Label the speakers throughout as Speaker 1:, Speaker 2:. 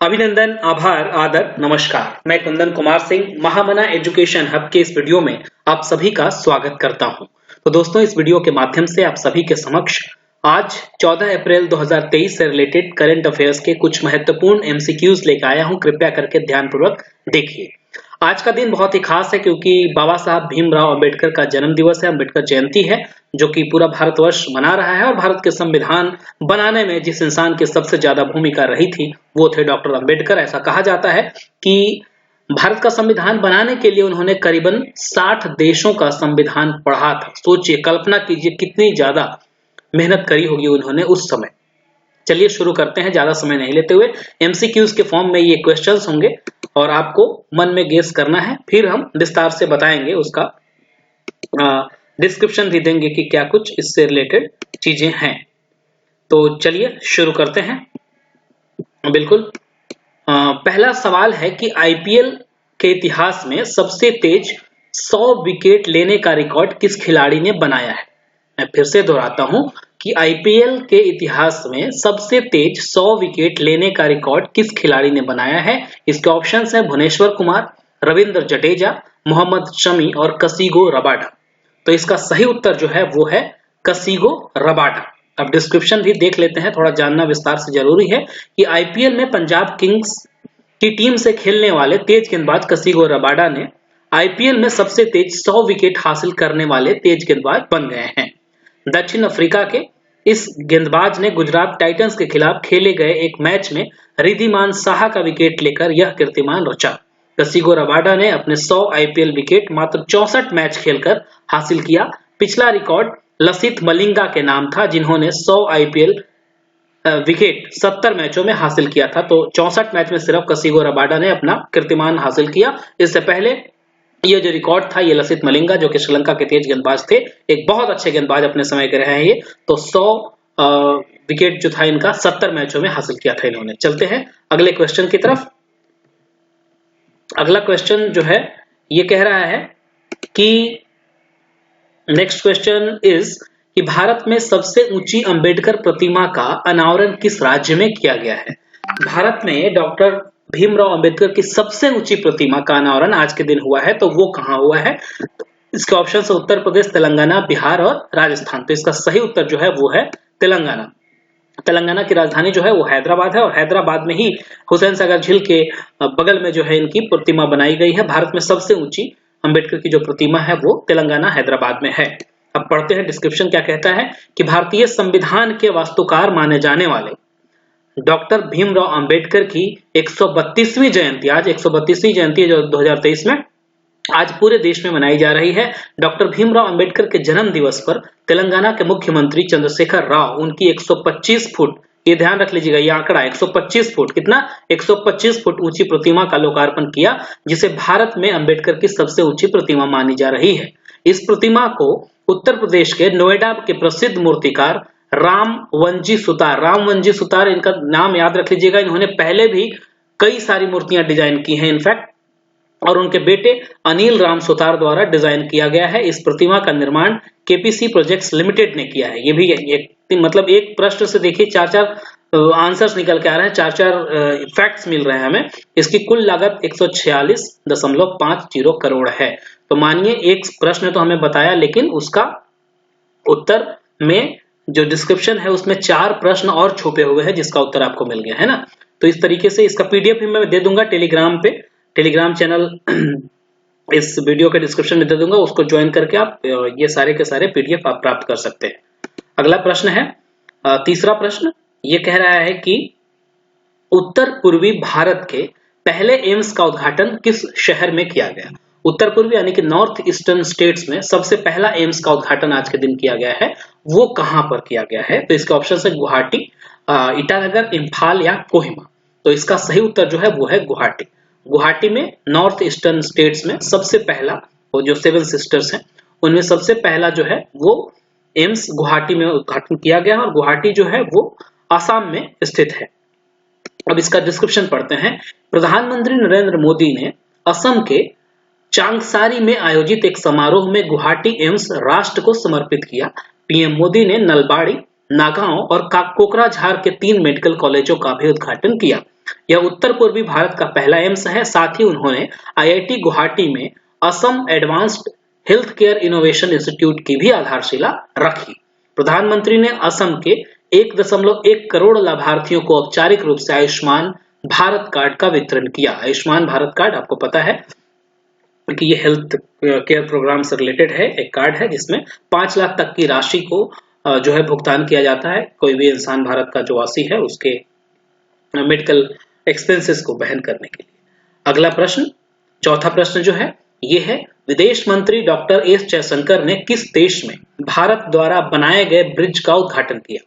Speaker 1: अभिनंदन, आभार, आदर, नमस्कार। मैं कुंदन कुमार सिंह महामना एजुकेशन हब के इस वीडियो में आप सभी का स्वागत करता हूं। तो दोस्तों, इस वीडियो के माध्यम से आप सभी के समक्ष आज 14 अप्रैल 2023 से रिलेटेड करंट अफेयर्स के कुछ महत्वपूर्ण एमसीक्यूज लेकर आया हूं। कृपया करके ध्यानपूर्वक देखिए। आज का दिन बहुत ही खास है क्योंकि बाबा साहब भीमराव अंबेडकर का जन्म दिवस है, अंबेडकर जयंती है, जो कि पूरा भारतवर्ष मना रहा है। और भारत के संविधान बनाने में जिस इंसान की सबसे ज्यादा भूमिका रही थी वो थे डॉक्टर अंबेडकर। ऐसा कहा जाता है कि भारत का संविधान बनाने के लिए उन्होंने करीबन 60 देशों का संविधान पढ़ा था। सोचिए, कल्पना कीजिए कितनी ज्यादा मेहनत करी होगी उन्होंने उस समय। चलिए शुरू करते हैं, ज्यादा समय नहीं लेते हुए। एमसीक्यूज के फॉर्म में ये क्वेश्चंस होंगे और आपको मन में गेस करना है, फिर हम विस्तार से बताएंगे, उसका डिस्क्रिप्शन भी देंगे कि क्या कुछ इससे रिलेटेड चीजें हैं। तो चलिए शुरू करते हैं। बिल्कुल। पहला सवाल है कि आईपीएल के इतिहास में सबसे तेज 100 विकेट लेने का रिकॉर्ड किस खिलाड़ी ने बनाया है। मैं फिर से दोहराता हूं कि आईपीएल के इतिहास में सबसे तेज 100 विकेट लेने का रिकॉर्ड किस खिलाड़ी ने बनाया है। इसके ऑप्शंस हैं भुवनेश्वर कुमार, रविंद्र जडेजा, मोहम्मद शमी और कसिगो रबाडा। तो इसका सही उत्तर जो है वो है कसिगो रबाडा। अब डिस्क्रिप्शन भी देख लेते हैं, थोड़ा जानना विस्तार से जरूरी है कि आईपीएल में पंजाब किंग्स की टीम से खेलने वाले तेज गेंदबाज कसिगो रबाडा ने आईपीएल में सबसे तेज 100 विकेट हासिल करने वाले तेज गेंदबाज बन गए हैं। दक्षिण अफ्रीका के इस गेंदबाज ने गुजरात टाइटंस के खिलाफ खेले गए एक मैच में रिद्धिमान साहा का विकेट लेकर यह कीर्तिमान रचा। कसिगो रबाडा ने अपने 100 आईपीएल विकेट मात्र 64 मैच खेलकर हासिल किया। पिछला रिकॉर्ड लसिथ मलिंगा के नाम था, जिन्होंने 100 आईपीएल विकेट 70 मैचों में हासिल किया था। तो 64 मैच में सिर्फ कसिगो रबाडा ने अपना कीर्तिमान हासिल किया। इससे पहले ये जो रिकॉर्ड था ये लसिथ मलिंगा, जो कि श्रीलंका के तेज गेंदबाज थे, एक बहुत अच्छे गेंदबाज अपने समय के रहे हैं ये। तो 100 विकेट जो था इनका 70 मैचों में हासिल किया था इन्होंने। चलते हैं अगले क्वेश्चन की तरफ। अगला क्वेश्चन जो है ये कह रहा है कि नेक्स्ट क्वेश्चन इज कि भारत में सबसे ऊंची अंबेडकर प्रतिमा का अनावरण किस राज्य में किया गया है। भारत में डॉक्टर भीमराव अंबेडकर की सबसे ऊंची प्रतिमा का अनावरण आज के दिन हुआ है, तो वो कहां हुआ है। तो इसके ऑप्शन है उत्तर प्रदेश, तेलंगाना, बिहार और राजस्थान। तो इसका सही उत्तर जो है वो है तेलंगाना। तेलंगाना की राजधानी जो है वो हैदराबाद है और हैदराबाद में ही हुसैन सागर झील के बगल में जो है इनकी प्रतिमा बनाई गई है। भारत में सबसे ऊंची अंबेडकर की जो प्रतिमा है वो तेलंगाना हैदराबाद में है। अब पढ़ते हैं डिस्क्रिप्शन क्या कहता है कि भारतीय संविधान के वास्तुकार माने जाने वाले डॉक्टर भीमराव अंबेडकर की 132वीं जयंती, आज 132वीं जयंती है जो 2023 में आज पूरे देश में मनाई जा रही है। डॉक्टर भीमराव अंबेडकर के जन्म दिवस पर तेलंगाना के मुख्यमंत्री चंद्रशेखर राव उनकी 125 फुट, ये ध्यान रख लीजिएगा ये आंकड़ा 125 फुट, कितना 125 फुट ऊंची प्रतिमा का लोकार्पण किया, जिसे भारत में अंबेडकर की सबसे ऊंची प्रतिमा मानी जा रही है। इस प्रतिमा को उत्तर प्रदेश के नोएडा के प्रसिद्ध मूर्तिकार रामवंजी सुतार, इनका नाम याद रख लीजिएगा। इन्होंने पहले भी कई सारी मूर्तियां डिजाइन की हैं इनफैक्ट, और उनके बेटे अनिल राम सुतार द्वारा डिजाइन किया गया है। इस प्रतिमा का निर्माण केपीसी प्रोजेक्ट्स लिमिटेड ने किया है। ये भी मतलब एक प्रश्न से देखिए 4 आंसर्स निकल के आ रहे हैं, 4 फैक्ट्स मिल रहे हैं हमें। इसकी कुल लागत 146.50 करोड़ है। तो मानिए एक प्रश्न तो हमें बताया, लेकिन उसका उत्तर में जो डिस्क्रिप्शन है उसमें 4 प्रश्न और छुपे हुए हैं जिसका उत्तर आपको मिल गया है ना। तो इस तरीके से इसका पीडीएफ भी मैं दे दूंगा टेलीग्राम पे, टेलीग्राम चैनल इस वीडियो के डिस्क्रिप्शन में दे दूंगा, उसको ज्वाइन करके आप ये सारे के सारे पीडीएफ आप प्राप्त कर सकते हैं। अगला प्रश्न है तीसरा प्रश्न, ये कह रहा है कि उत्तर पूर्वी भारत के पहले एम्स का उद्घाटन किस शहर में किया गया। उत्तर पूर्वी यानी कि नॉर्थ ईस्टर्न स्टेट्स में सबसे पहला एम्स का उद्घाटन आज के दिन किया गया है, वो कहां पर किया गया है। तो इसके ऑप्शन है गुवाहाटी, ईटानगर, इम्फाल या कोहिमा। तो इसका सही उत्तर जो है वो है गुवाहाटी। गुवाहाटी में नॉर्थ ईस्टर्न स्टेट्स में सबसे पहला, वो जो 7 सिस्टर्स हैं उनमें सबसे पहला जो है वो एम्स गुवाहाटी में उद्घाटन किया गया और गुवाहाटी जो है वो आसाम में स्थित है। अब इसका डिस्क्रिप्शन पढ़ते हैं। प्रधानमंत्री नरेंद्र मोदी ने असम के चांगसारी में आयोजित एक समारोह में गुवाहाटी एम्स राष्ट्र को समर्पित किया। पीएम मोदी ने नलबाड़ी, नागांव और कोकराझार के 3 मेडिकल कॉलेजों का भी उद्घाटन किया। यह उत्तर पूर्वी भारत का पहला एम्स है। साथ ही उन्होंने IIT गुवाहाटी में Assam advanced health care innovation institute की भी आधारशिला रखी। प्रधानमंत्री ने असम के 1.1 करोड़ लाभार्थियों को औपचारिक रूप से आयुष्मान भारत कार्ड का वितरण किया। आयुष्मान भारत कार्ड आपको पता है कि ये हेल्थ केयर प्रोग्राम से रिलेटेड है, एक कार्ड है जिसमें 5 लाख तक की राशि को जो है भुगतान किया जाता है। कोई भी इंसान भारत का जो वासी है उसके मेडिकल एक्सपेंसेस को वहन करने के लिए। अगला प्रश्न, चौथा प्रश्न जो है ये है, विदेश मंत्री डॉक्टर एस जयशंकर ने किस देश में भारत द्वारा बनाए गए ब्रिज का उद्घाटन किया,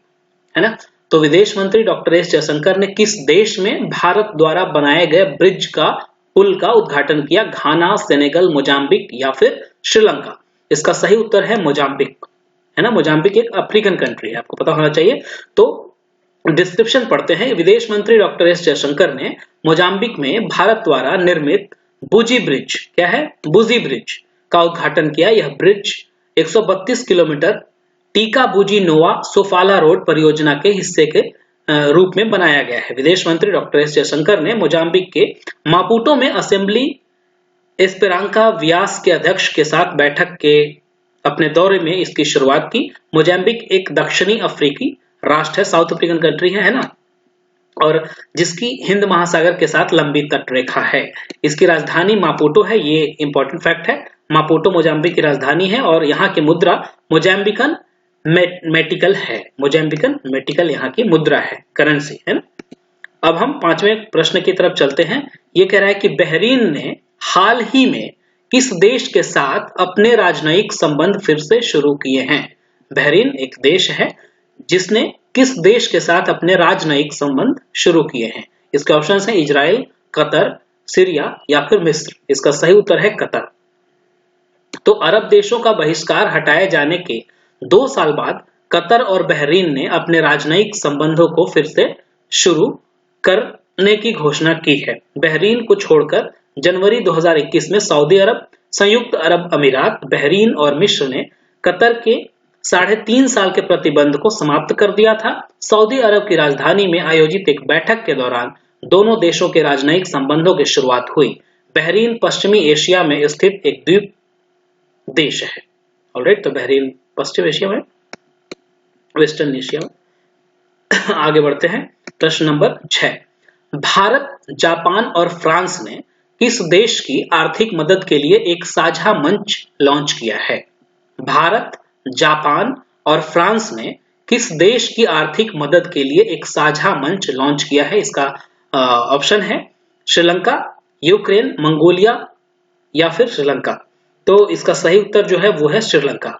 Speaker 1: है ना। तो विदेश मंत्री डॉक्टर एस जयशंकर ने किस देश में भारत द्वारा बनाए गए ब्रिज का पुल का उद्घाटन किया? घाना, सेनेगल, मोजाम्बिक या फिर श्रीलंका। इसका सही उत्तर है मोजाम्बिक, है ना। मोजाम्बिक एक अफ्रीकन कंट्री है, आपको पता होना चाहिए। तो डिस्क्रिप्शन पढ़ते हैं। विदेश मंत्री डॉक्टर एस जयशंकर ने मोजाम्बिक में भारत द्वारा निर्मित बुजी ब्रिज, क्या है, बुजी ब्रिज का उद्घाटन किया। यह ब्रिज 132 किलोमीटर टीका बुजी नोवा सोफाला रोड परियोजना के हिस्से के रूप में बनाया गया है। विदेश मंत्री डॉक्टर एस जयशंकर ने मोजाम्बिक के मापुटो में असेंबली एस्पेरांका वियास के अध्यक्ष के साथ बैठक के अपने दौरे में इसकी शुरुआत की। मोजाम्बिक एक दक्षिणी अफ्रीकी राष्ट्र है, साउथ अफ्रीकन कंट्री है ना, और जिसकी हिंद महासागर के साथ लंबी तटरेखा है। इसकी राजधानी मापुटो है, ये इंपॉर्टेंट फैक्ट है। मापुटो मोजाम्बिक की राजधानी है और यहाँ की मुद्रा मोजाम्बिकन मेटिकल है। मोजाम्बिकन मेटिकल यहाँ की मुद्रा है, करेंसी है ना। अब हम पांचवें प्रश्न की तरफ चलते हैं। ये कह रहा है कि बहरीन ने हाल ही में किस देश के साथ अपने राजनयिक संबंध फिर से शुरू किए हैं? बहरीन एक देश है जिसने किस देश के साथ अपने राजनयिक संबंध शुरू किए हैं? इसके ऑप्शन हैं इजराइल, कतर, सीरिया या फिर मिस्र। इसका सही उत्तर है कतर। तो अरब देशों का बहिष्कार हटाए जाने के 2 साल बाद कतर और बहरीन ने अपने राजनयिक संबंधों को फिर से शुरू करने की घोषणा की है। बहरीन को छोड़कर जनवरी 2021 में सऊदी अरब, संयुक्त अरब अमीरात, बहरीन और मिस्र ने कतर के 3.5 साल के प्रतिबंध को समाप्त कर दिया था। सऊदी अरब की राजधानी में आयोजित एक बैठक के दौरान दोनों देशों के राजनयिक संबंधों की शुरुआत हुई। बहरीन पश्चिमी एशिया में स्थित एक द्वीप देश है। ऑलराइट, तो बहरीन पश्चिम एशिया में, वेस्टर्न एशिया में। आगे बढ़ते हैं, प्रश्न नंबर 6। भारत, जापान और फ्रांस ने किस देश की आर्थिक मदद के लिए एक साझा मंच लॉन्च किया है? भारत, जापान और फ्रांस ने किस देश की आर्थिक मदद के लिए एक साझा मंच लॉन्च किया है? इसका ऑप्शन है श्रीलंका, यूक्रेन, मंगोलिया या फिर श्रीलंका। तो इसका सही उत्तर जो है वो है श्रीलंका।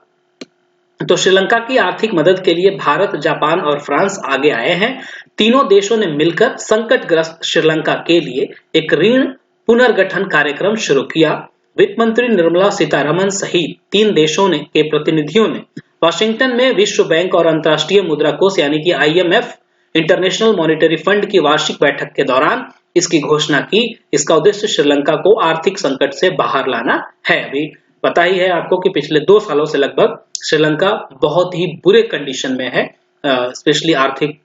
Speaker 1: तो श्रीलंका की आर्थिक मदद के लिए भारत, जापान और फ्रांस आगे आए हैं। तीनों देशों ने मिलकर संकटग्रस्त श्रीलंका के लिए एक ऋण पुनर्गठन कार्यक्रम शुरू किया। वित्त मंत्री निर्मला सीतारमण सहित 3 देशों के प्रतिनिधियों ने वाशिंगटन में विश्व बैंक और अंतर्राष्ट्रीय मुद्रा कोष यानी कि IMF, इंटरनेशनल मॉनिटरी फंड की वार्षिक बैठक के दौरान इसकी घोषणा की। इसका उद्देश्य श्रीलंका को आर्थिक संकट से बाहर लाना है। अभी पता ही है आपको कि पिछले 2 सालों से लगभग श्रीलंका बहुत ही बुरे कंडीशन में है, स्पेशली आर्थिक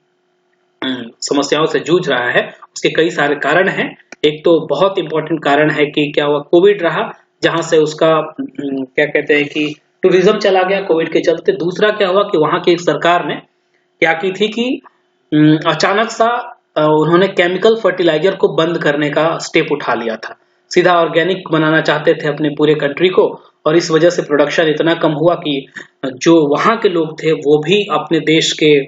Speaker 1: समस्याओं से जूझ रहा है। उसके कई सारे कारण हैं। एक तो बहुत इंपॉर्टेंट कारण है कि क्या हुआ, कोविड रहा, जहां से उसका क्या कहते हैं कि टूरिज्म चला गया कोविड के चलते। दूसरा क्या हुआ कि वहां की सरकार ने क्या की थी कि अचानक सा उन्होंने केमिकल फर्टिलाइजर को बंद करने का स्टेप उठा लिया था। सीधा ऑर्गेनिक बनाना चाहते थे अपने पूरे कंट्री को, और इस वजह से प्रोडक्शन इतना कम हुआ कि जो वहां के लोग थे वो भी अपने देश के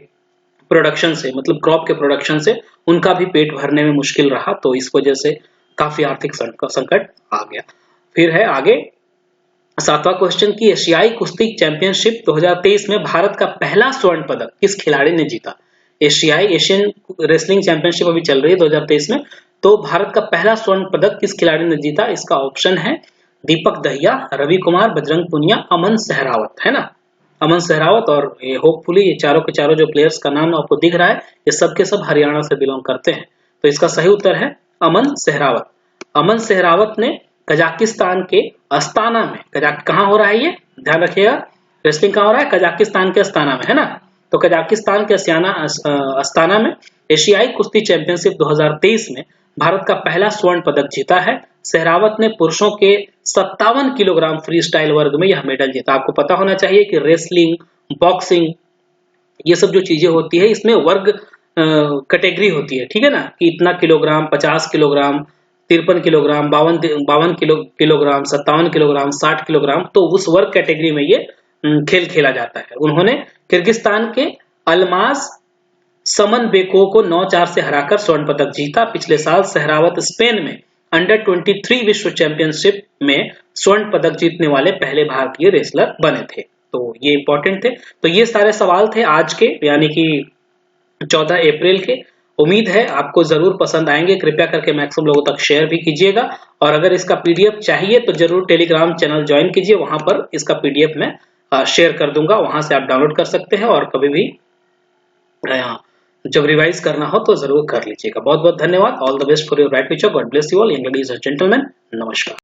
Speaker 1: प्रोडक्शन से, मतलब क्रॉप के प्रोडक्शन से उनका भी पेट भरने में मुश्किल रहा। तो इस वजह से काफी आर्थिक संकट आ गया। फिर है आगे 7वां क्वेश्चन की एशियाई कुश्ती चैंपियनशिप 2023 में भारत का पहला स्वर्ण पदक किस खिलाड़ी ने जीता? एशियन रेसलिंग चैंपियनशिप अभी चल रही है 2023 में, तो भारत का पहला स्वर्ण पदक किस खिलाड़ी ने जीता? इसका ऑप्शन है दीपक दहिया, रवि कुमार, बजरंग पुनिया, अमन सहरावत, है ना। अमन सहरावत और होपफुली ये चारों के चारों जो प्लेयर्स का नाम आपको दिख रहा है ये सब के सब हरियाणा से बिलोंग करते हैं। तो इसका सही उत्तर है अमन सहरावत। अमन सहरावत ने कजाकिस्तान के अस्ताना में, कहाँ हो रहा है ये ध्यान रखिएगा, रेसलिंग कहाँ हो रहा है? कजाकिस्तान के अस्ताना में, है ना। तो कजाकिस्तान के अस्ताना में एशियाई कुश्ती चैंपियनशिप 2023 में भारत का पहला स्वर्ण पदक जीता है। सहरावत ने पुरुषों के 57 किलोग्राम फ्री स्टाइल वर्ग में यह मेडल जीता। आपको पता होना चाहिए कि रेसलिंग, बॉक्सिंग, ये सब जो चीजें होती है इसमें वर्ग कैटेगरी होती है, ठीक है ना, कि इतना kilogram, 50 kilogram, 53 kilogram, 52 kilogram, 57 kilogram, 60 kilogram, तो उस वर्ग कैटेगरी में ये खेल खेला जाता है। उन्होंने किर्गिस्तान के अल्माज समनबेको को 9-4 से हराकर स्वर्ण पदक जीता। पिछले साल सहरावत स्पेन में अंडर 23 विश्व चैंपियनशिप में स्वर्ण पदक जीतने वाले पहले भारतीय रेसलर बने थे। तो ये इंपॉर्टेंट थे। तो ये सारे सवाल थे आज के, यानी कि 14 अप्रैल के। उम्मीद है आपको जरूर पसंद आएंगे। कृपया करके मैक्सिमम लोगों तक शेयर भी कीजिएगा, और अगर इसका पीडीएफ चाहिए तो जरूर टेलीग्राम चैनल ज्वाइन कीजिए, वहां पर इसका पीडीएफ मैं शेयर कर दूंगा, वहां से आप डाउनलोड कर सकते हैं और कभी भी जब रिवाइज करना हो तो जरूर कर लीजिएगा। बहुत बहुत धन्यवाद। All the best for your bright future. God bless you all. Young ladies and gentleman, नमस्कार।